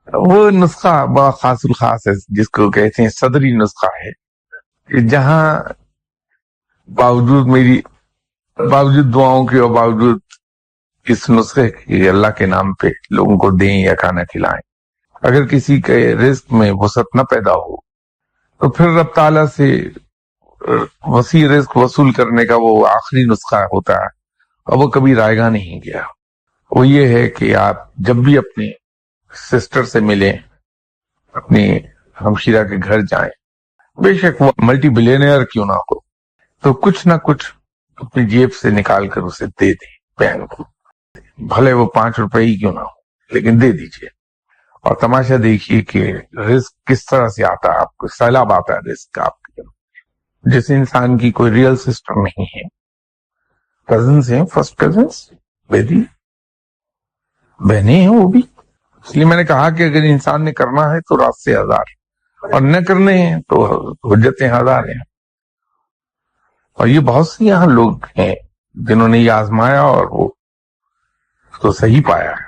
وہ نسخہ بڑا خاص الخاص ہے جس کو کہتے ہیں صدری نسخہ ہے، کہ جہاں باوجود دعاؤں کے اور باوجود اس نسخے کی اللہ کے نام پہ لوگوں کو دیں یا کھانا کھلائیں، اگر کسی کے رزق میں وسعت نہ پیدا ہو تو پھر رب تعالیٰ سے وسیع رزق وصول کرنے کا وہ آخری نسخہ ہوتا ہے، اور وہ کبھی رائے گا نہیں گیا۔ وہ یہ ہے کہ آپ جب بھی اپنے سسٹر سے ملیں، اپنی ہمشیرہ کے گھر جائیں، بے شک وہ ملٹی بلینئر کیوں نہ ہو، تو کچھ نہ کچھ اپنی جیب سے نکال کر اسے دے دیں بہن کو، بھلے وہ 5 روپے ہی کیوں نہ ہو، لیکن دے دیجئے۔ اور تماشا دیکھیے کہ رزق کس طرح سے آتا ہے، آپ کو سیلاب آتا ہے رزق کا آپ کے۔ جس انسان کی کوئی ریئل سسٹر نہیں ہے، کزنس ہیں، فرسٹ کزنس، بیٹی بہنیں ہیں وہ بھی، اس لیے میں نے کہا کہ اگر انسان نے کرنا ہے تو رات سے 1000، اور نہ کرنے ہیں تو حجتیں 1000 ہیں۔ اور یہ بہت سے یہاں لوگ ہیں جنہوں نے یہ آزمایا اور وہ اس کو صحیح پایا ہے۔